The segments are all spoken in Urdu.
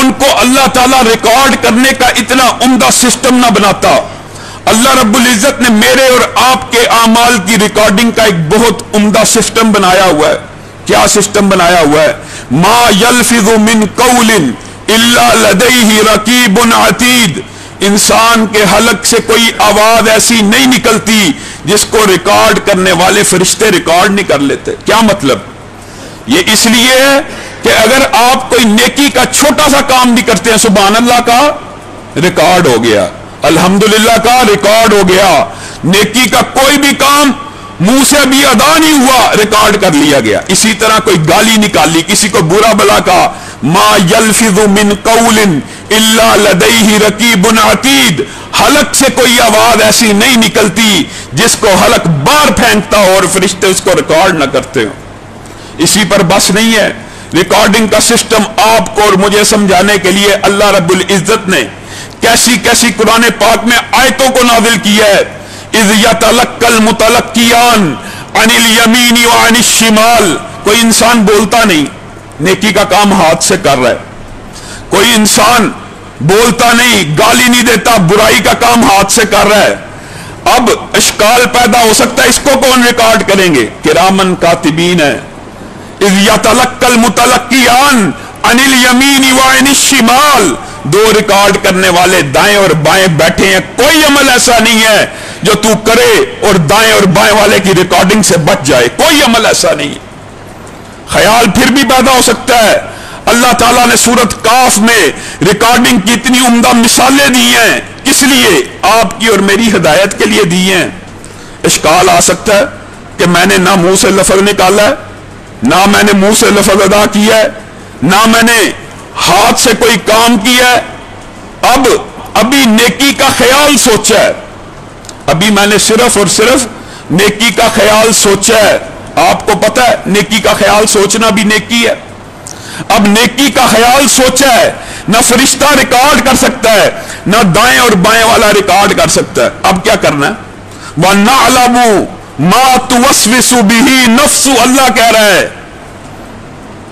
ان کو اللہ تعالیٰ ریکارڈ کرنے کا اتنا عمدہ سسٹم نہ بناتا. اللہ رب العزت نے میرے اور آپ کے اعمال کی ریکارڈنگ کا ایک بہت عمدہ سسٹم بنایا ہوا ہے. کیا سسٹم بنایا ہوا ہے؟ ما یلفظ من قول الا لدیہ رقیب عتید. انسان کے حلق سے کوئی آواز ایسی نہیں نکلتی جس کو ریکارڈ کرنے والے فرشتے ریکارڈ نہیں کر لیتے. کیا مطلب؟ یہ اس لیے ہے کہ اگر آپ کوئی نیکی کا چھوٹا سا کام بھی کرتے ہیں، سبحان اللہ کا ریکارڈ ہو گیا، الحمدللہ کا ریکارڈ ہو گیا. نیکی کا کوئی بھی کام منہ سے ابھی ادا نہیں ہوا، ریکارڈ کر لیا گیا. اسی طرح کوئی گالی نکالی، کسی کو برا بلا کہا، ما یلفظ من قول الا لدیہ رقیب عتید. حلق سے کوئی آواز ایسی نہیں نکلتی جس کو حلق باہر پھینکتا ہو اور فرشتے اس کو ریکارڈ نہ کرتے ہو. اسی پر بس نہیں ہے، ریکارڈنگ کا سسٹم آپ کو اور مجھے سمجھانے کے لیے اللہ رب العزت نے کیسی کیسی قرآن پاک میں آیتوں کو نازل کیا ہے. اذ یتلقی المتلقیان عن الیمین وعن الشمال. کوئی انسان بولتا نہیں، نیکی کا کام ہاتھ سے کر رہا ہے. کوئی انسان بولتا نہیں، گالی نہیں دیتا، برائی کا کام ہاتھ سے کر رہا ہے. اب اشکال پیدا ہو سکتا ہے، اس کو کون ریکارڈ کریں گے؟ کرامن کاتبین ہے. اذ یتلقی المتلقیان عن الیمین وعن الشمال. دو ریکارڈ کرنے والے دائیں اور بائیں بیٹھے ہیں. کوئی عمل ایسا نہیں ہے جو تو کرے اور دائیں اور بائیں والے کی ریکارڈنگ سے بچ جائے. کوئی عمل ایسا نہیں. خیال پھر بھی پیدا ہو سکتا ہے. اللہ تعالیٰ نے سورۃ کاف میں ریکارڈنگ کی اتنی عمدہ مثالیں دی ہیں، کس لیے؟ آپ کی اور میری ہدایت کے لیے دی ہیں. اشکال آ سکتا ہے کہ میں نے نہ منہ سے لفظ نکالا ہے، نہ میں نے منہ سے لفظ ادا کیا ہے، نہ میں نے ہاتھ سے کوئی کام کیا ہے. ابھی نیکی کا خیال سوچا ہے، ابھی میں نے صرف اور صرف نیکی کا خیال سوچا ہے. آپ کو پتا ہے نیکی کا خیال سوچنا بھی نیکی ہے. اب نیکی کا خیال سوچا ہے، نہ فرشتہ ریکارڈ کر سکتا ہے، نہ دائیں اور بائیں والا ریکارڈ کر سکتا ہے. اب کیا کرنا ہے؟ وَنَعْلَمُ مَا تُوَسْوِسُ بِهِ نَفْسُ. اللہ کہہ رہا ہے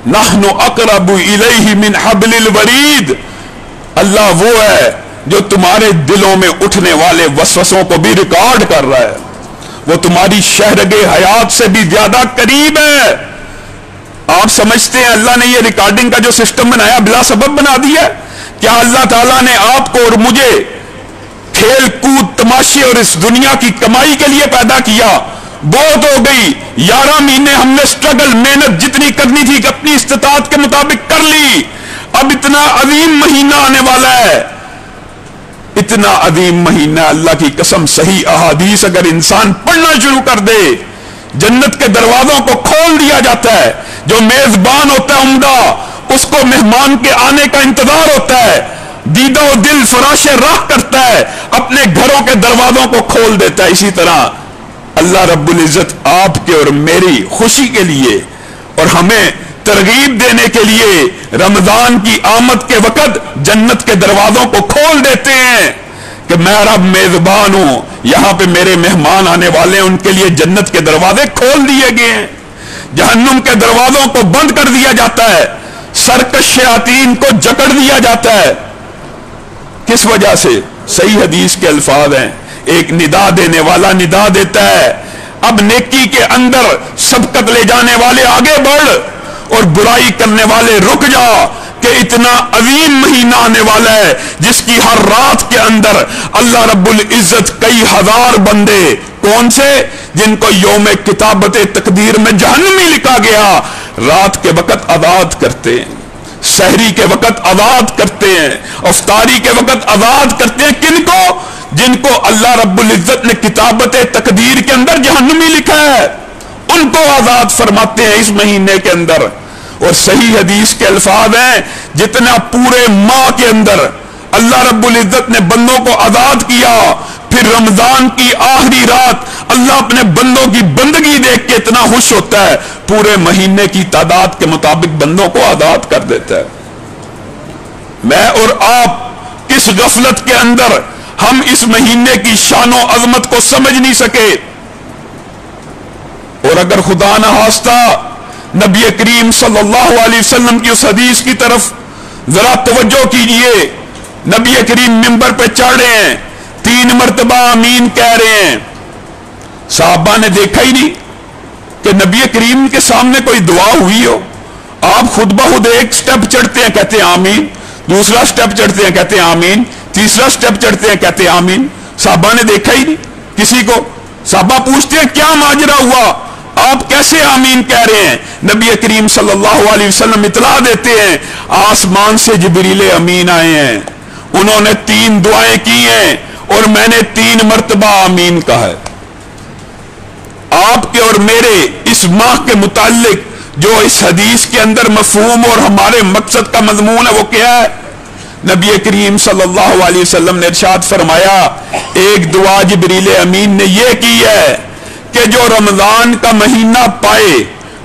نَحْنُ أَقْرَبُ إِلَيْهِ مِنْ حَبْلِ الْوَرِيدِ. اللہ وہ ہے جو تمہارے دلوں میں اٹھنے والے وسوسوں کو بھی ریکارڈ کر رہا ہے. وہ تمہاری شہرگ حیات سے بھی زیادہ قریب ہے. آپ سمجھتے ہیں اللہ نے یہ ریکارڈنگ کا جو سسٹم بنایا بلا سبب بنا دیا؟ کیا اللہ تعالیٰ نے آپ کو اور مجھے کھیل کود تماشے اور اس دنیا کی کمائی کے لیے پیدا کیا؟ بہت ہو گئی، 11 مہینے ہم نے سٹرگل محنت جتنی کرنی تھی اپنی استطاعت کے مطابق کر لی. اب اتنا عظیم مہینہ آنے والا ہے، اتنا عظیم مہینہ. اللہ کی قسم صحیح احادیث اگر انسان پڑھنا شروع کر دے، جنت کے دروازوں کو کھول دیا جاتا ہے. جو میزبان ہوتا ہے عمدہ، اس کو مہمان کے آنے کا انتظار ہوتا ہے. دیدہ و دل فراش راہ کرتا ہے، اپنے گھروں کے دروازوں کو کھول دیتا ہے. اسی طرح اللہ رب العزت آپ کے اور میری خوشی کے لیے اور ہمیں ترغیب دینے کے لیے رمضان کی آمد کے وقت جنت کے دروازوں کو کھول دیتے ہیں کہ میں رب میزبان ہوں، یہاں پہ میرے مہمان آنے والے ہیں، ان کے لیے جنت کے دروازے کھول دیے گئے ہیں. جہنم کے دروازوں کو بند کر دیا جاتا ہے، سرکش شیاطین کو جکڑ دیا جاتا ہے. کس وجہ سے؟ صحیح حدیث کے الفاظ ہیں، ایک ندا دینے والا ندا دیتا ہے، اب نیکی کے اندر سبقت لے جانے والے آگے بڑھ اور برائی کرنے والے رک جا، کہ اتنا عظیم مہینہ آنے والا ہے جس کی ہر رات کے اندر اللہ رب العزت کئی ہزار بندے، کون سے؟ جن کو یوم کتابت تقدیر میں جہنمی لکھا گیا، رات کے وقت آزاد کرتے ہیں، سحری کے وقت آزاد کرتے ہیں، افطاری کے وقت آزاد کرتے ہیں. کن کو؟ جن کو اللہ رب العزت نے کتابت تقدیر کے اندر جہنمی لکھا ہے، ان کو آزاد فرماتے ہیں اس مہینے کے اندر. اور صحیح حدیث کے الفاظ ہیں، جتنا پورے ماہ کے اندر اللہ رب العزت نے بندوں کو آزاد کیا، پھر رمضان کی آخری رات اللہ اپنے بندوں کی بندگی دیکھ کے اتنا خوش ہوتا ہے، پورے مہینے کی تعداد کے مطابق بندوں کو آزاد کر دیتا ہے. میں اور آپ کس غفلت کے اندر ہم اس مہینے کی شان و عظمت کو سمجھ نہیں سکے. اور اگر خدا نہ خواستہ نبی کریم صلی اللہ علیہ وسلم کی اس حدیث کی طرف ذرا توجہ کیجئے، نبی کریم منبر پہ چڑھ رہے ہیں، 3 مرتبہ آمین کہہ رہے ہیں، صحابہ نے دیکھا ہی نہیں کہ نبی کریم کے سامنے کوئی دعا ہوئی ہو۔ آپ خود بخود ایک سٹیپ چڑھتے ہیں کہتے ہیں آمین، دوسرا سٹیپ چڑھتے ہیں کہتے ہیں آمین، تیسرا سٹیپ چڑھتے ہیں کہتے ہیں آمین۔ صحابہ نے دیکھا ہی نہیں کسی کو۔ صحابہ پوچھتے ہیں کیا ماجرا ہوا، آپ کیسے آمین کہہ رہے ہیں؟ نبی کریم صلی اللہ علیہ وسلم اطلاع دیتے ہیں آسمان سے جبریل امین آئے ہیں، انہوں نے 3 دعائیں کی ہیں اور میں نے 3 مرتبہ آمین کہا ہے۔ آپ کے اور میرے اس ماہ کے متعلق جو اس حدیث کے اندر مفہوم اور ہمارے مقصد کا مضمون ہے وہ کیا ہے؟ نبی کریم صلی اللہ علیہ وسلم نے ارشاد فرمایا ایک دعا جبریل امین نے یہ کی ہے کہ جو رمضان کا مہینہ پائے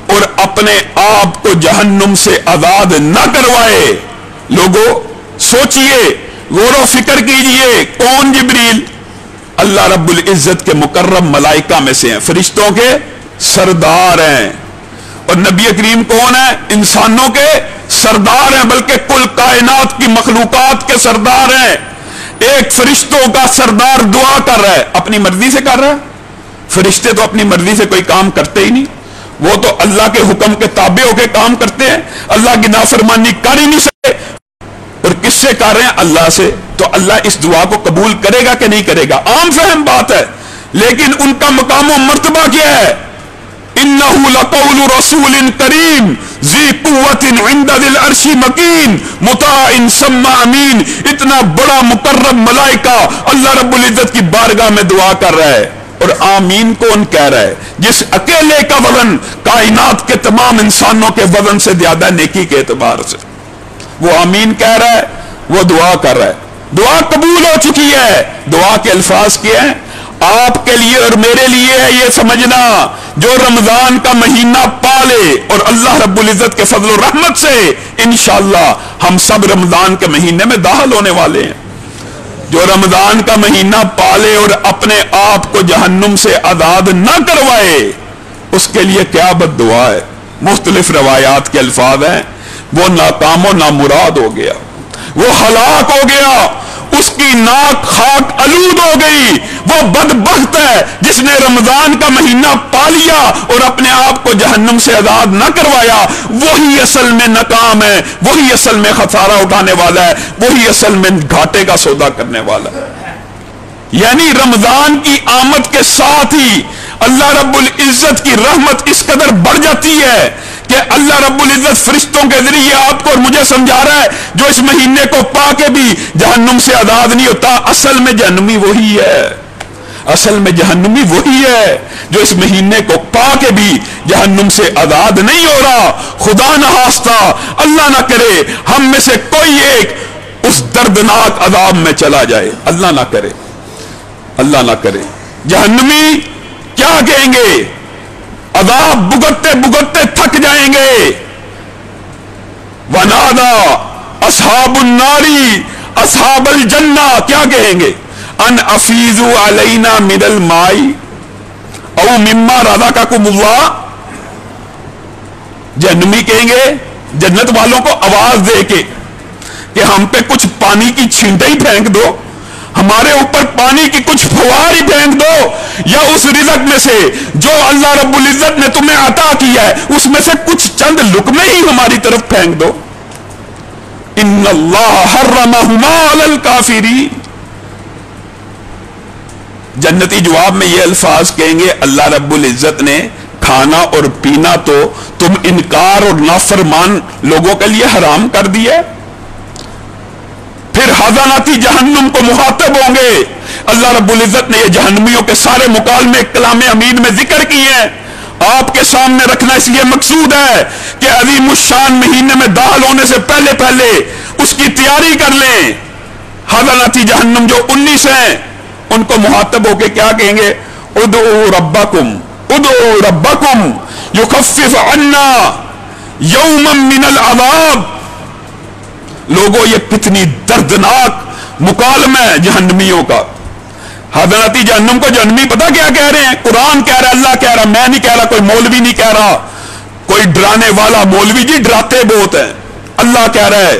اور اپنے آپ کو جہنم سے آزاد نہ کروائے۔ لوگوں سوچئے، غور و فکر کیجئے، کون جبریل؟ اللہ رب العزت کے مکرم ملائکہ میں سے ہیں، فرشتوں کے سردار ہیں۔ اور نبی کریم کون ہے؟ انسانوں کے سردار ہیں، بلکہ کل کائنات کی مخلوقات کے سردار ہیں۔ ایک فرشتوں کا سردار دعا کر رہا ہے، اپنی مرضی سے کر رہا ہے؟ فرشتے تو اپنی مرضی سے کوئی کام کرتے ہی نہیں، وہ تو اللہ کے حکم کے تابع ہو کے کام کرتے ہیں، اللہ کی نافرمانی کر ہی نہیں سکتے۔ اور کس سے کر رہے ہیں؟ اللہ سے۔ تو اللہ اس دعا کو قبول کرے گا کہ نہیں کرے گا؟ عام فہم بات ہے، لیکن ان کا مقام و مرتبہ کیا ہے؟ انہ لقول رسول کریم ذی قوت عند ذی العرش مکین مطاع ثم امین۔ اتنا بڑا مکرم ملائکہ اللہ رب العزت کی بارگاہ میں دعا کر رہا ہے، اور آمین کون کہہ رہا ہے؟ جس اکیلے کا وزن کائنات کے تمام انسانوں کے وزن سے زیادہ نیکی کے اعتبار سے، وہ آمین کہہ رہا ہے، وہ دعا کر رہا ہے۔ دعا قبول ہو چکی ہے۔ دعا کے الفاظ کیا ہیں؟ آپ کے لیے اور میرے لیے ہے یہ سمجھنا جو رمضان کا مہینہ پالے، اور اللہ رب العزت کے فضل و رحمت سے انشاءاللہ ہم سب رمضان کے مہینے میں داخل ہونے والے ہیں۔ جو رمضان کا مہینہ پالے اور اپنے آپ کو جہنم سے آزاد نہ کروائے، اس کے لیے کیا بد دعا ہے۔ مختلف روایات کے الفاظ ہیں، وہ ناکام و نامراد ہو گیا، وہ ہلاک ہو گیا، اس کی ناک خاک آلود ہو گئی۔ وہ بدبخت ہے جس نے رمضان کا مہینہ پا لیا اور اپنے آپ کو جہنم سے آزاد نہ کروایا۔ وہی اصل میں ناکام ہے، وہی اصل میں خسارہ اٹھانے والا ہے، وہی اصل میں گھاٹے کا سودا کرنے والا ہے۔ یعنی رمضان کی آمد کے ساتھ ہی اللہ رب العزت کی رحمت اس قدر بڑھ جاتی ہے کہ اللہ رب العزت فرشتوں کے ذریعے آپ کو اور مجھے سمجھا رہا ہے جو اس مہینے کو پا کے بھی جہنم سے آزاد نہیں ہوتا، اصل میں جہنمی وہی ہے، اصل میں جہنمی وہی ہے جو اس مہینے کو پا کے بھی جہنم سے آزاد نہیں ہو رہا۔ خدا نہ خواستہ، اللہ نہ کرے ہم میں سے کوئی ایک اس دردناک عذاب میں چلا جائے، اللہ نہ کرے، اللہ نہ کرے۔ جہنمی کیا کہیں گے؟ عذاب بھگتتے بھگتتے تھک جائیں گے۔ ونادا اصحاب الناری اصحاب الجنہ، کیا کہیں گے؟ ان افیزوا علینا من الماء او مما رزقکم اللہ۔ جہنمی کہیں گے جنت والوں کو آواز دے کے کہ ہم پہ کچھ پانی کی چھینٹیں ہی پھینک دو، ہمارے اوپر پانی کی کچھ فوار ہی پھینک دو، یا اس رزق میں سے جو اللہ رب العزت نے تمہیں عطا کیا ہے اس میں سے کچھ چند لقمے ہی ہماری طرف پھینک دو۔ ان اللہ حرمہما علی الکافرین۔ جنتی جواب میں یہ الفاظ کہیں گے اللہ رب العزت نے کھانا اور پینا تو تم انکار اور نافرمان لوگوں کے لیے حرام کر دیا۔ پھر حضاناتی جہنم کو مخاطب ہوں گے۔ اللہ رب العزت نے یہ جہنمیوں کے سارے مکالمے کلام امین میں ذکر کیے ہیں، آپ کے سامنے رکھنا اس لیے مقصود ہے کہ عظیم الشان مہینے میں داخل ہونے سے پہلے پہلے اس کی تیاری کر لیں۔ حضاناتی جہنم جو 19 ہیں ان کو مخاطب ہو کے کیا کہیں گے؟ ادعوا ربکم ادعوا ربکم یخفف عنا یوما من العذاب۔ لوگوں یہ کتنی دردناک مکالمہ ہے جہنمیوں کا۔ حضرتی جہنم کو جہنمی پتہ کیا کہہ رہے ہیں؟ قرآن کہہ رہا ہے، اللہ کہہ رہا، میں نہیں کہہ رہا، کوئی مولوی نہیں کہہ رہا، کوئی ڈرانے والا مولوی جی ڈراتے بہت ہیں۔ اللہ کہہ رہا ہے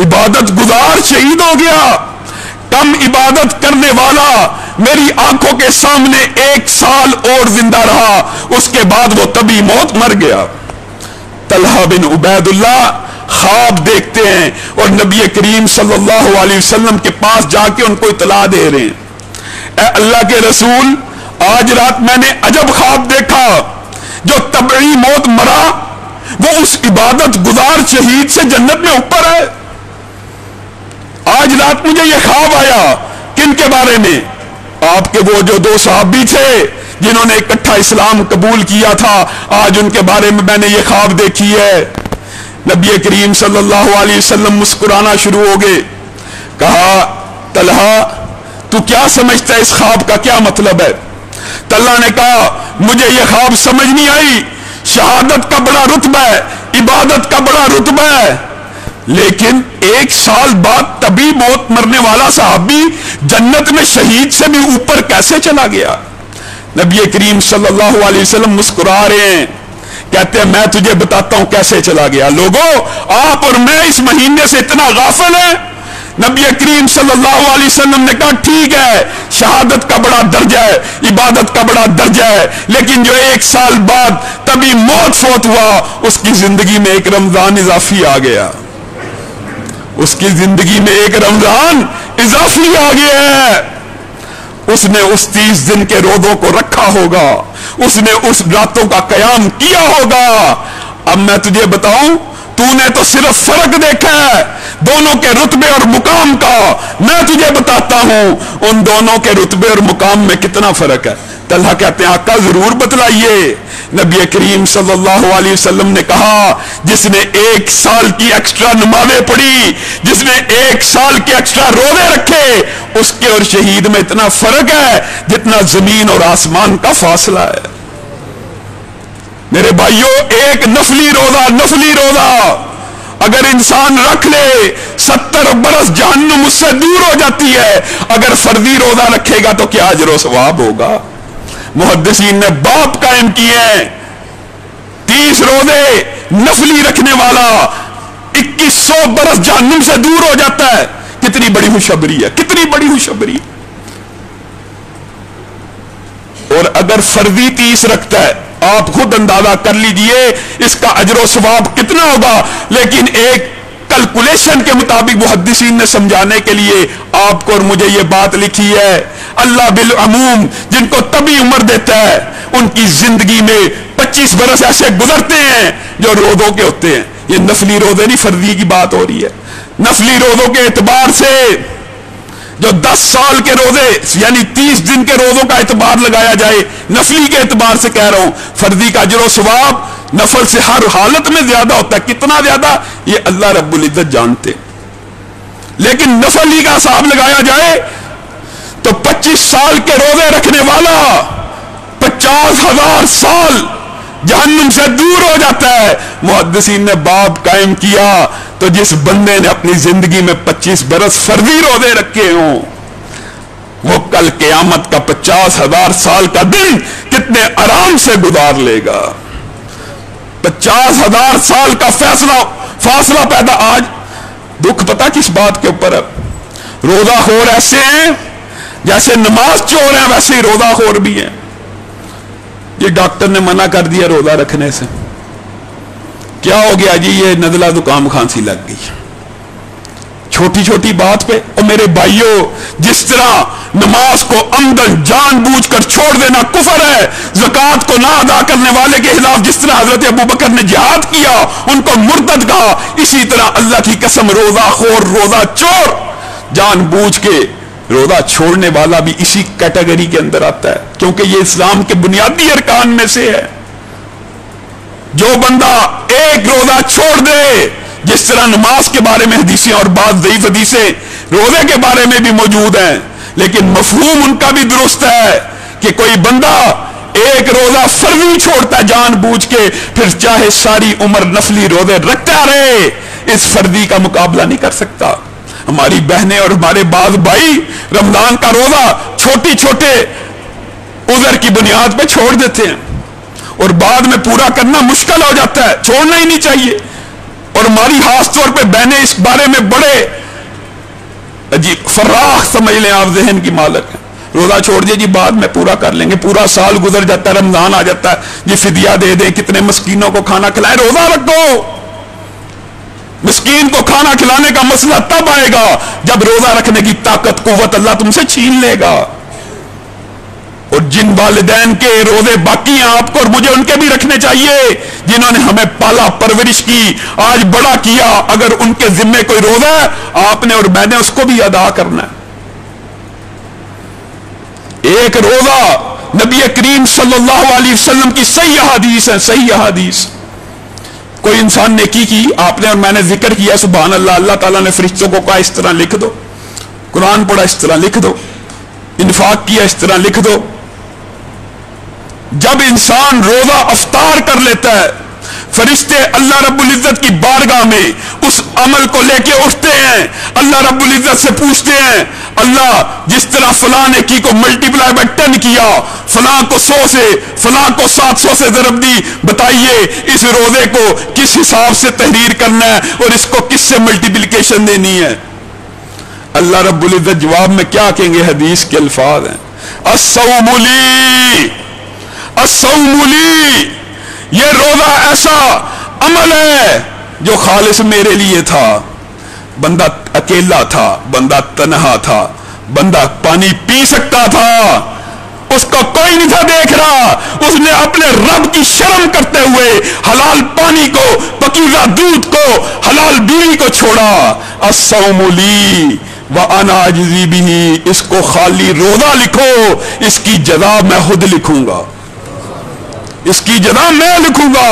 عبادت گزار شہید ہو گیا، کم عبادت کرنے والا میری آنکھوں کے سامنے 1 سال اور زندہ رہا، اس کے بعد وہ تبھی موت مر گیا۔ طلحہ بن عبید اللہ خواب دیکھتے ہیں اور نبی کریم صلی اللہ علیہ وسلم کے پاس جا کے ان کو اطلاع دے رہے ہیں، اے اللہ کے رسول، آج رات میں نے عجب خواب دیکھا، جو طبعی موت مرا وہ اس عبادت گزار شہید سے جنت میں اوپر ہے۔ آج رات مجھے یہ خواب آیا، کن کے بارے میں؟ آپ کے وہ جو 2 صحابی تھے جنہوں نے اکٹھا اسلام قبول کیا تھا، آج ان کے بارے میں نے یہ خواب دیکھی ہے۔ نبی کریم صلی اللہ علیہ وسلم مسکرانا شروع ہو گئے، کہا طلحہ تو کیا سمجھتا ہے اس خواب کا کیا مطلب ہے؟ طلحہ نے کہا مجھے یہ خواب سمجھ نہیں آئی، شہادت کا بڑا رتبہ ہے، عبادت کا بڑا رتبہ ہے، لیکن 1 سال بعد طبی موت مرنے والا صحابی جنت میں شہید سے بھی اوپر کیسے چلا گیا؟ نبی کریم صلی اللہ علیہ وسلم مسکرا رہے ہیں، کہتے ہیں میں تجھے بتاتا ہوں کیسے چلا گیا۔ لوگوں، آپ اور میں اس مہینے سے اتنا غافل ہیں۔ نبی کریم صلی اللہ علیہ وسلم نے کہا ٹھیک ہے، شہادت کا بڑا درجہ ہے، عبادت کا بڑا درجہ ہے، لیکن جو 1 سال بعد تبھی موت فوت ہوا، اس کی زندگی میں ایک رمضان اضافی آ گیا، اس کی زندگی میں ایک رمضان اضافی آ گیا ہے۔ اس نے اس 30 دن کے روزوں کو رکھا ہوگا، اس نے اس راتوں کا قیام کیا ہوگا۔ اب میں تجھے بتاؤں، تو نے تو صرف فرق دیکھا ہے دونوں کے رتبے اور مقام کا، میں تجھے بتاتا ہوں ان دونوں کے رتبے اور مقام میں کتنا فرق ہے۔ طلحہ کہتے ہیں آقا ضرور بتلائیے۔ نبی کریم صلی اللہ علیہ وسلم نے کہا جس نے 1 سال کی ایکسٹرا نمازیں پڑھی، جس نے 1 سال کے ایکسٹرا روزے رکھے، اس کے اور شہید میں اتنا فرق ہے جتنا زمین اور آسمان کا فاصلہ ہے۔ میرے بھائیوں، ایک نفلی روزہ اگر انسان رکھ لے 70 برس جہنم اس سے دور ہو جاتی ہے۔ اگر فرضی روزہ رکھے گا تو کیا اجر و ثواب ہوگا؟ محدثین نے باب قائم کیے ہیں، 30 روزے نفلی رکھنے والا 2100 برس جہنم سے دور ہو جاتا ہے۔ کتنی بڑی خوشخبری ہے، کتنی بڑی خوشخبری۔ اور اگر فرضی 30 رکھتا ہے، آپ خود اندازہ کر لیجئے اس کا اجر و ثواب کتنا ہوگا۔ لیکن ایک کیلکولیشن کے مطابق محدثین نے سمجھانے کے لیے آپ کو اور مجھے یہ بات لکھی ہے، اللہ بالعموم جن کو طبی عمر دیتا ہے ان کی زندگی میں 25 برس ایسے گزرتے ہیں جو روزوں کے ہوتے ہیں۔ یہ نفلی روزے نہیں، فرضی کی بات ہو رہی ہے۔ نفلی روزوں کے اعتبار سے جو 10 سال کے روزے یعنی 30 دن کے روزوں کا اعتبار لگایا جائے، نفلی کے اعتبار سے کہہ رہا ہوں، فرضی کا اجر و ثواب نفل سے ہر حالت میں زیادہ ہوتا ہے۔ کتنا زیادہ یہ اللہ رب العزت جانتے، لیکن نفلی کا حساب لگایا جائے تو 25 سال کے روزے رکھنے والا 50,000 سال جہنم سے دور ہو جاتا ہے۔ محدثین نے باب قائم کیا تو جس بندے نے اپنی زندگی میں 25 برس فرضی روزے رکھے ہوں، وہ کل قیامت کا 50,000 سال کا دن کتنے آرام سے گزار لے گا۔ 50,000 سال کا فاصلہ پیدا۔ آج دکھ پتہ کس بات کے اوپر ہے؟ روزہ خور ایسے ہیں جیسے نماز چور ہیں، ویسے ہی روزہ خور بھی ہیں۔ یہ ڈاکٹر نے منع کر دیا روزہ رکھنے سے، کیا ہو گیا جی؟ یہ نزلہ زکام کھانسی لگ گئی، چھوٹی چھوٹی بات پہ۔ اور میرے بھائیوں، جس طرح نماز کو عمدن جان بوجھ کر چھوڑ دینا کفر ہے، زکوٰۃ کو نہ ادا کرنے والے کے خلاف جس طرح حضرت ابوبکر نے جہاد کیا، ان کو مرتد کہا، اسی طرح اللہ کی قسم روزہ خور، روزہ چور، جان بوجھ کے روزہ چھوڑنے والا بھی اسی کیٹیگری کے اندر آتا ہے، کیونکہ یہ اسلام کے بنیادی ارکان میں سے ہے۔ جو بندہ ایک روزہ چھوڑ دے، جس طرح نماز کے بارے میں حدیثیں اور بعض ضعیف حدیثیں روزے کے بارے میں بھی موجود ہیں، لیکن مفہوم ان کا بھی درست ہے کہ کوئی بندہ ایک روزہ فرضی چھوڑتا ہے جان بوجھ کے، پھر چاہے ساری عمر نفلی روزے رکھتا رہے، اس فرضی کا مقابلہ نہیں کر سکتا۔ ہماری بہنیں اور ہمارے بعض بھائی رمضان کا روزہ چھوٹی چھوٹے عذر کی بنیاد پہ چھوڑ دیتے ہیں، اور بعد میں پورا کرنا مشکل ہو جاتا ہے، چھوڑنا ہی نہیں چاہیے۔ اور ہماری خاص طور پہ بہنیں اس بارے میں بڑے عجیب فراخ سمجھ لیں آپ، ذہن کی مالک ہیں. روزہ چھوڑ دیے جی بعد میں پورا کر لیں گے، پورا سال گزر جاتا ہے، رمضان آ جاتا ہے جی فدیہ دے دیں، کتنے مسکینوں کو کھانا کھلائیں. روزہ رکھو. مسکین کو کھانا کھلانے کا مسئلہ تب آئے گا جب روزہ رکھنے کی طاقت قوت اللہ تم سے چھین لے گا. اور جن والدین کے روزے باقی ہیں آپ کو اور مجھے ان کے بھی رکھنے چاہیے، جنہوں نے ہمیں پالا پرورش کی، آج بڑا کیا. اگر ان کے ذمے کوئی روزہ ہے آپ نے اور میں نے اس کو بھی ادا کرنا ہے. ایک روزہ نبی کریم صلی اللہ علیہ وسلم کی صحیح حدیث ہے، صحیح حدیث. کوئی انسان نیکی کی، آپ نے اور میں نے ذکر کیا، سبحان اللہ، اللہ تعالیٰ نے فرشتوں کو کہا اس طرح لکھ دو، قرآن پڑھا اس طرح لکھ دو، انفاق کیا اس طرح لکھ دو. جب انسان روزہ افطار کر لیتا ہے، فرشتے اللہ رب العزت کی بارگاہ میں اس عمل کو لے کے اٹھتے ہیں، اللہ رب العزت سے پوچھتے ہیں اللہ جس طرح فلاں نیکی کو ملٹی پلائی بائی 10 کیا، فلاں کو 100 سے، فلاں کو 700 سے ضرب دی، بتائیے اس روزے کو کس حساب سے تحریر کرنا ہے اور اس کو کس سے ملٹیپلیکیشن دینی ہے. اللہ رب العزت جواب میں کیا کہیں گے؟ حدیث کے الفاظ ہیں، الصوم لی، الصوم لی، یہ روزہ ایسا عمل ہے جو خالص میرے لیے تھا. بندہ اکیلا تھا، بندہ تنہا تھا، بندہ پانی پی سکتا تھا، اس کو کوئی نہیں تھا دیکھ رہا، اس نے اپنے رب کی شرم کرتے ہوئے حلال پانی کو، پکیزہ دودھ کو، حلال بیوی کو چھوڑا. الصوم لی وانا اجزی بہ، اس کو خالی روزہ لکھو، اس کی جزا میں خود لکھوں گا، اس کی جزا میں لکھوں گا.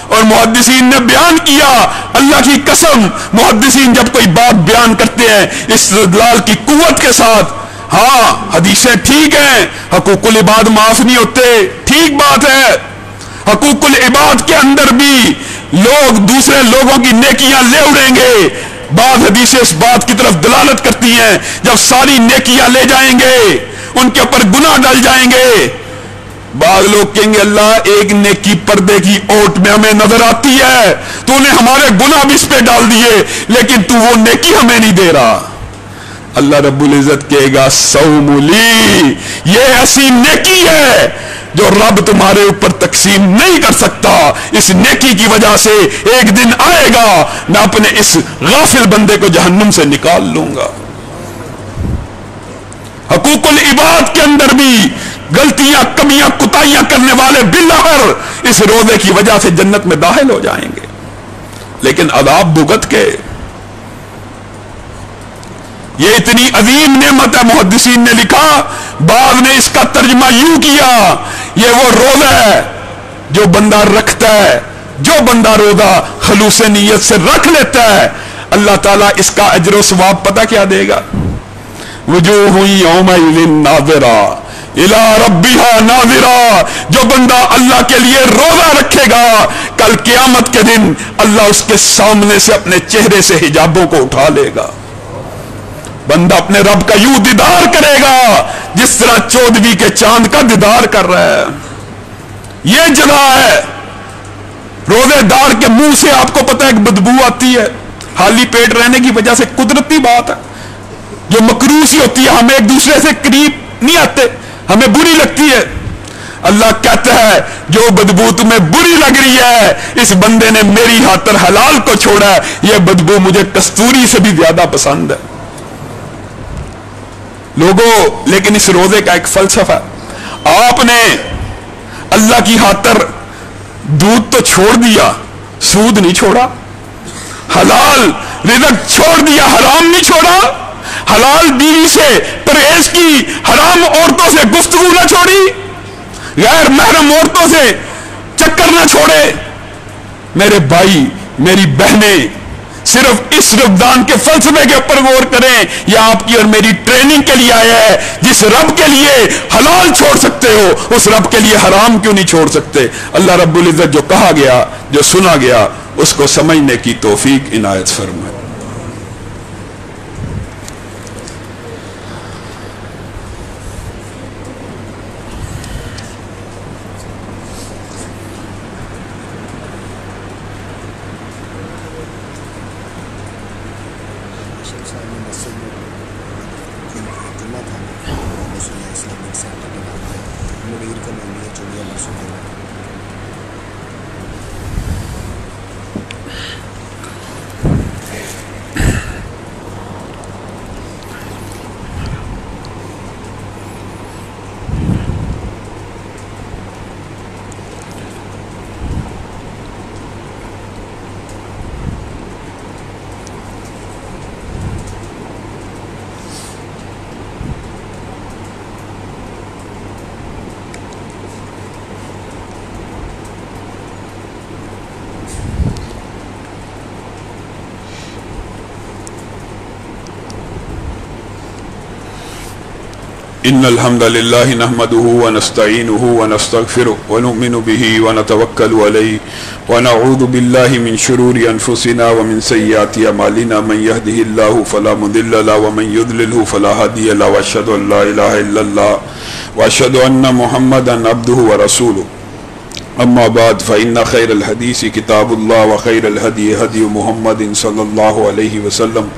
اور محدثین نے بیان کیا، اللہ کی قسم، محدثین جب کوئی بات بیان کرتے ہیں استدلال کی قوت کے ساتھ، ہاں حدیثیں ٹھیک ہیں، حقوق العباد معاف نہیں ہوتے، ٹھیک بات ہے. حقوق العباد کے اندر بھی لوگ دوسرے لوگوں کی نیکیاں لے اڑیں گے. بعض حدیثیں اس بات کی طرف دلالت کرتی ہیں جب ساری نیکیاں لے جائیں گے ان کے اوپر گناہ ڈل جائیں گے. بعض لوگ کہیں گے اللہ ایک نیکی پردے کی اوٹ میں ہمیں نظر آتی ہے، تو نے ہمارے گناہ بھی اس پہ ڈال دیے لیکن تو وہ نیکی ہمیں نہیں دے رہا. اللہ رب العزت کہے گا صوم لی، یہ ایسی نیکی ہے جو رب تمہارے اوپر تقسیم نہیں کر سکتا. اس نیکی کی وجہ سے ایک دن آئے گا میں اپنے اس غافل بندے کو جہنم سے نکال لوں گا. حقوق العباد کے اندر بھی غلطیاں، کمیاں، کوتاہیاں کرنے والے بالآخر اس روزے کی وجہ سے جنت میں داخل ہو جائیں گے، لیکن عذاب بھگت کے. یہ اتنی عظیم نعمت ہے، محدثین نے لکھا، بعض نے اس کا ترجمہ یوں کیا، یہ وہ روزہ ہے جو بندہ رکھتا ہے، جو بندہ روزہ خلوص نیت سے رکھ لیتا ہے اللہ تعالیٰ اس کا اجر و ثواب پتہ کیا دے گا؟ وجوہ یومئذ ناظرہ الی ربہا ناظرہ. جو بندہ اللہ کے لیے روزہ رکھے گا کل قیامت کے دن اللہ اس کے سامنے سے اپنے چہرے سے حجابوں کو اٹھا لے گا. بندہ اپنے رب کا یوں دیدار کرے گا جس طرح 14ویں کے چاند کا دیدار کر رہا ہے. یہ جزا ہے. روزے دار کے منہ سے آپ کو پتہ ہے ایک بدبو آتی ہے، خالی پیٹ رہنے کی وجہ سے، قدرتی بات ہے جو مکروہ سی ہوتی ہے، ہمیں ایک دوسرے سے قریب نہیں آتے، ہمیں بری لگتی ہے. اللہ کہتا ہے جو بدبو تمہیں بری لگ رہی ہے اس بندے نے میری خاطر حلال کو چھوڑا ہے، یہ بدبو مجھے کستوری سے بھی زیادہ پسند ہے. لوگوں لیکن اس روزے کا ایک فلسفہ، آپ نے اللہ کی خاطر دودھ تو چھوڑ دیا، سود نہیں چھوڑا، حلال رزق چھوڑ دیا، حرام نہیں چھوڑا، حلال بیوی سے پرہیز کی، حرام عورتوں سے گفتگو نہ چھوڑی، غیر محرم عورتوں سے چکر نہ چھوڑے. میرے بھائی، میری بہنیں، صرف اس رمضان کے فلسفے کے اوپر غور کریں. یہ آپ کی اور میری ٹریننگ کے لیے آیا ہے. جس رب کے لیے حلال چھوڑ سکتے ہو اس رب کے لیے حرام کیوں نہیں چھوڑ سکتے؟ اللہ رب العزت جو کہا گیا، جو سنا گیا، اس کو سمجھنے کی توفیق عنایت فرمائے. اسلامی مسجد میں جمعہ تھا، مسجد اسلامک سینٹر کے نام ہے، منیر کا مہینے چڑیا مسجد ہے۔ إن الحمد لله نحمده ونستعينه ونستغفره ونؤمن به ونتوكل عليه ونعوذ بالله من شرور أنفسنا ومن سيئات أعمالنا من يهده الله فلا مضل له ومن يضلله فلا هادي له وأشهد أن لا إله إلا الله وأشهد أن محمدا عبده ورسوله أما بعد فإن خير الحديث كتاب الله وخير الهدي هدي محمد صلى الله عليه وسلم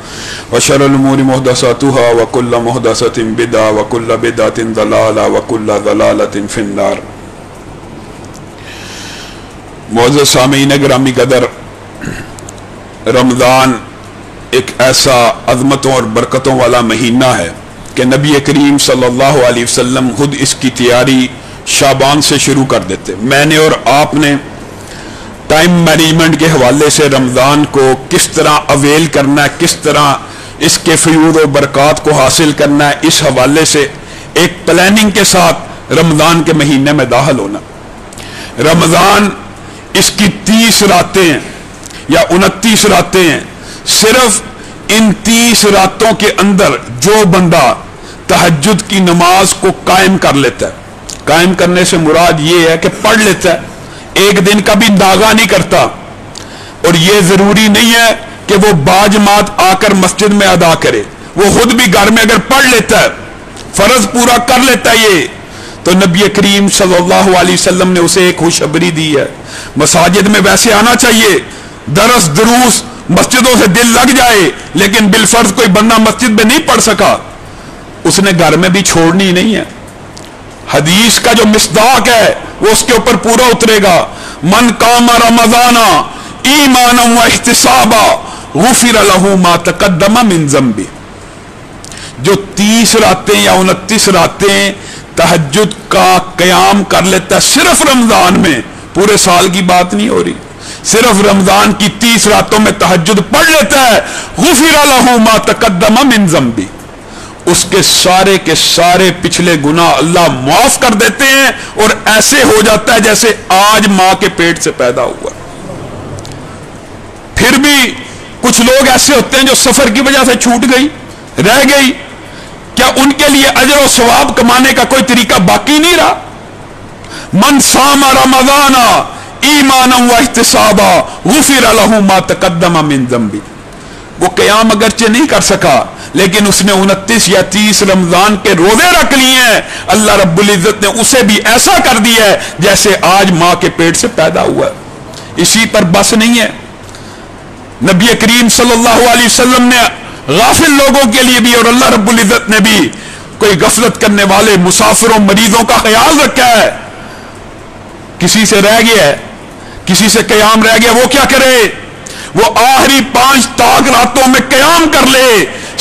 وشر الأمور محدثاتها وكل محدثة بدعة وكل بدعة ضلالة وكل ضلالة في النار۔ معزز سامعین گرامی قدر، رمضان ایک ایسا عظمتوں اور برکتوں والا مہینہ ہے کہ نبی کریم صلی اللہ علیہ وسلم خود اس کی تیاری شعبان سے شروع کر دیتے۔ میں نے اور آپ نے ٹائم مینجمنٹ کے حوالے سے رمضان کو کس طرح اویل کرنا ہے، کس طرح اس کے فیوض و برکات کو حاصل کرنا ہے، اس حوالے سے ایک پلاننگ کے ساتھ رمضان کے مہینے میں داخل ہونا۔ رمضان اس کی 30 راتیں ہیں یا 29 راتیں ہیں۔ صرف ان 30 راتوں کے اندر جو بندہ تہجد کی نماز کو قائم کر لیتا ہے، قائم کرنے سے مراد یہ ہے کہ پڑھ لیتا ہے، ایک دن کا بھی داغا نہیں کرتا، اور یہ ضروری نہیں ہے کہ وہ باجماعت آ کر مسجد میں ادا کرے، وہ خود بھی گھر میں اگر پڑھ لیتا ہے، فرض پورا کر لیتا ہے یہ، تو نبی کریم صلی اللہ علیہ وسلم نے اسے ایک خوشخبری دی ہے۔ مساجد میں ویسے آنا چاہیے، درس دروس مسجدوں سے دل لگ جائے، لیکن بالفرض کوئی بندہ مسجد میں نہیں پڑھ سکا، اس نے گھر میں بھی چھوڑنی نہیں ہے۔ حدیث کا جو مصداق ہے وہ اس کے اوپر پورا اترے گا۔ من قام رمضان ایمانا و احتسابا غفر له ما تقدم من ذنبه۔ جو 30 راتیں یا 29 راتیں تہجد کا قیام کر لیتا ہے صرف رمضان میں، پورے سال کی بات نہیں ہو رہی، صرف رمضان کی 30 راتوں میں تہجد پڑھ لیتا ہے، غفر له ما تقدم من ذنبه، اس کے سارے پچھلے گناہ اللہ معاف کر دیتے ہیں، اور ایسے ہو جاتا ہے جیسے آج ماں کے پیٹ سے پیدا ہوا۔ پھر بھی کچھ لوگ ایسے ہوتے ہیں جو سفر کی وجہ سے چھوٹ گئی، رہ گئی، کیا ان کے لیے اجر و ثواب کمانے کا کوئی طریقہ باقی نہیں رہا؟ من صام رمضان ایمانا و احتسابا غفر له ما تقدم من ذنبه۔ وہ قیام اگرچہ نہیں کر سکا، لیکن اس نے 29 یا 30 رمضان کے روزے رکھ لیے ہیں، اللہ رب العزت نے اسے بھی ایسا کر دیا ہے جیسے آج ماں کے پیٹ سے پیدا ہوا ہے۔ اسی پر بس نہیں ہے، نبی کریم صلی اللہ علیہ وسلم نے غافل لوگوں کے لیے بھی، اور اللہ رب العزت نے بھی کوئی غفلت کرنے والے مسافروں مریضوں کا خیال رکھا ہے۔ کسی سے رہ گیا ہے، کسی سے قیام رہ گیا، وہ کیا کرے؟ وہ آخری 5 تاک راتوں میں قیام کر لے،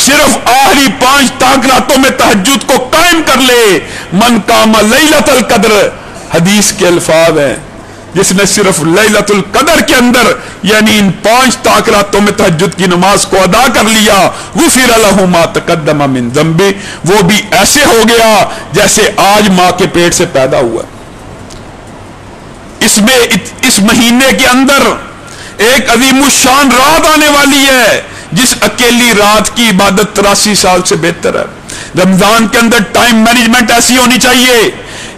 صرف آخری 5 تاک راتوں میں تہجد کو قائم کر لے۔ من قام لیلۃ القدر، حدیث کے الفاظ ہیں، جس نے صرف لیلۃ القدر کے اندر یعنی ان 5 تاک راتوں میں تہجد کی نماز کو ادا کر لیا، غفر له ما تقدم من ذنبه، وہ بھی ایسے ہو گیا جیسے آج ماں کے پیٹ سے پیدا ہوا۔ اس مہینے کے اندر ایک عظیم الشان رات آنے والی ہے، جس اکیلی رات کی عبادت 83 سال سے بہتر ہے۔ رمضان کے اندر ٹائم مینجمنٹ ایسی ہونی چاہیے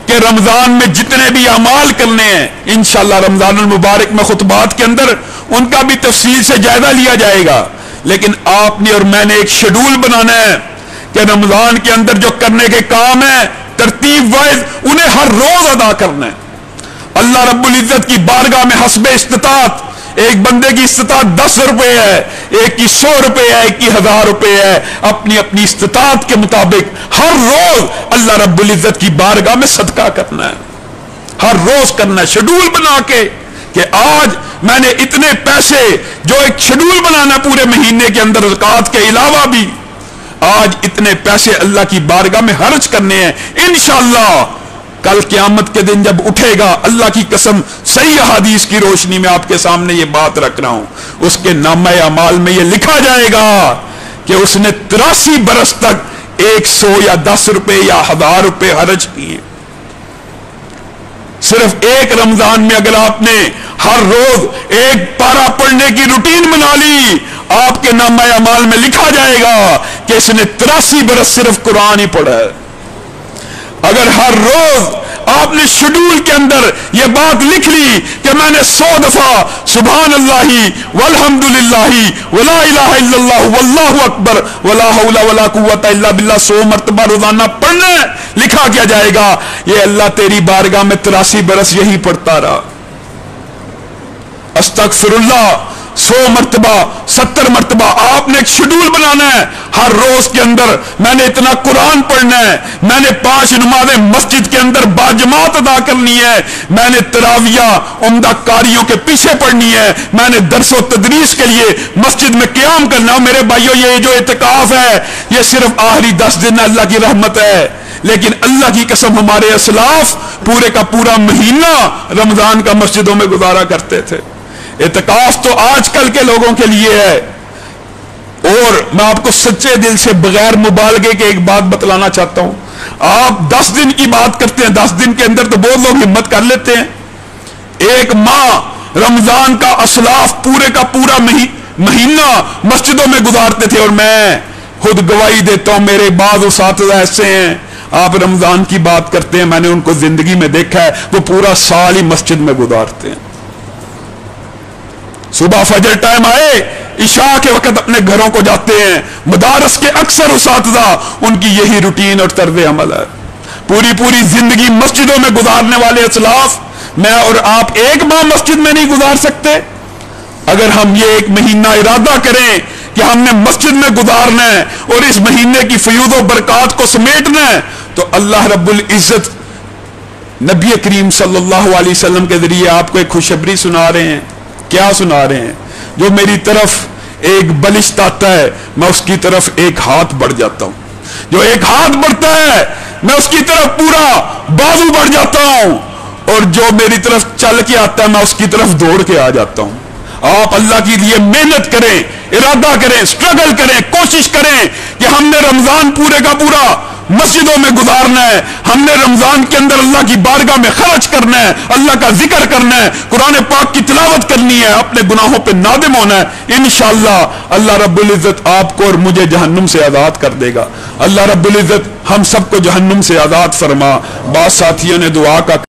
کہ رمضان میں جتنے بھی اعمال کرنے ہیں، انشاءاللہ رمضان المبارک میں خطبات کے اندر ان کا بھی تفصیل سے جائزہ لیا جائے گا، لیکن آپ نے اور میں نے ایک شیڈول بنانا ہے کہ رمضان کے اندر جو کرنے کے کام ہیں ترتیب وائز انہیں ہر روز ادا کرنا ہے۔ اللہ رب العزت کی بارگاہ میں حسب استطاعت ایک بندے کی استطاعت 10 روپے ہے، ایک کی 100 روپے ہے، ایک کی 1000 روپے ہے، اپنی اپنی استطاعت کے مطابق ہر روز اللہ رب العزت کی بارگاہ میں صدقہ کرنا ہے، ہر روز کرنا ہے، شیڈول بنا کے کہ آج میں نے اتنے پیسے، جو ایک شیڈول بنانا پورے مہینے کے اندر زکوٰۃ کے علاوہ بھی، آج اتنے پیسے اللہ کی بارگاہ میں خرچ کرنے ہیں۔ انشاءاللہ کل قیامت کے دن جب اٹھے گا، اللہ کی قسم صحیح احادیث کی روشنی میں آپ کے سامنے یہ بات رکھ رہا ہوں، اس کے نامہ اعمال میں یہ لکھا جائے گا کہ اس نے 83 برس تک 100 یا 10 روپے یا 1000 روپے خرچ کیے۔ صرف ایک رمضان میں اگر آپ نے ہر روز ایک پارہ پڑھنے کی روٹین بنا لی، آپ کے نامہ اعمال میں لکھا جائے گا کہ اس نے 83 برس صرف قرآن ہی پڑھا ہے۔ اگر ہر روز آپ نے شیڈول کے اندر یہ بات لکھ لی کہ میں نے 100 دفعہ سبحان اللہ والحمدللہ ولا الہ الا اللہ واللہ اکبر ولا حول ولا قوت الا باللہ 100 مرتبہ روزانہ پڑھنا ہے، لکھا کیا جائے گا یہ اللہ تیری بارگاہ میں 83 برس یہی پڑھتا رہا۔ استغفر اللہ 100 مرتبہ 70 مرتبہ آپ نے ایک شیڈول بنانا ہے، ہر روز کے اندر میں نے اتنا قرآن پڑھنا ہے، میں نے 5 نمازیں مسجد کے اندر باجماعت ادا کرنی ہے، میں نے تراویہ عمدہ قاریوں کے پیچھے پڑھنی ہے، میں نے درس و تدریس کے لیے مسجد میں قیام کرنا ہے۔ میرے بھائیو یہ جو اعتکاف ہے یہ صرف آخری 10 دن اللہ کی رحمت ہے، لیکن اللہ کی قسم ہمارے اسلاف پورے کا پورا مہینہ رمضان کا مسجدوں میں گزارا کرتے تھے۔ اعتکاف تو آج کل کے لوگوں کے لیے ہے، اور میں آپ کو سچے دل سے بغیر مبالغے کے ایک بات بتلانا چاہتا ہوں، آپ 10 دن کی بات کرتے ہیں، 10 دن کے اندر تو بہت لوگ ہمت کر لیتے ہیں، ایک ماہ رمضان کا اسلاف پورے کا پورا مہینہ مسجدوں میں گزارتے تھے، اور میں خود گواہی دیتا ہوں، میرے بعض اساتذہ ایسے ہیں، آپ رمضان کی بات کرتے ہیں، میں نے ان کو زندگی میں دیکھا ہے وہ پورا سال ہی مسجد میں گزارتے ہیں۔ صبح فجر ٹائم آئے، عشاء کے وقت اپنے گھروں کو جاتے ہیں۔ مدارس کے اکثر اساتذہ ان کی یہی روٹین اور طرز عمل ہے، پوری زندگی مسجدوں میں گزارنے والے اسلاف میں اور آپ ایک ماہ مسجد میں نہیں گزار سکتے؟ اگر ہم یہ ایک مہینہ ارادہ کریں کہ ہم نے مسجد میں گزارنا ہے اور اس مہینے کی فیوض و برکات کو سمیٹنا ہے، تو اللہ رب العزت نبی کریم صلی اللہ علیہ وسلم کے ذریعے آپ کو ایک خوشخبری سنا رہے ہیں۔ کیا سنا رہے ہیں؟ جو میری طرف ایک بلشت آتا ہے میں اس کی طرف ایک ہاتھ بڑھ جاتا ہوں، جو ایک ہاتھ بڑھتا ہے میں اس کی طرف پورا بازو بڑھ جاتا ہوں، اور جو میری طرف چل کے آتا ہے میں اس کی طرف دوڑ کے آ جاتا ہوں۔ آپ اللہ کے لیے محنت کریں، ارادہ کریں، سٹرگل کریں، کوشش کریں کہ ہم نے رمضان پورے کا پورا مسجدوں میں گزارنا ہے، ہم نے رمضان کے اندر اللہ کی بارگاہ میں خرچ کرنا ہے، اللہ کا ذکر کرنا ہے، قرآن پاک کی تلاوت کرنی ہے، اپنے گناہوں پہ نادم ہونا ہے۔ انشاءاللہ اللہ رب العزت آپ کو اور مجھے جہنم سے آزاد کر دے گا۔ اللہ رب العزت ہم سب کو جہنم سے آزاد فرما۔ بعض ساتھیوں نے دعا کا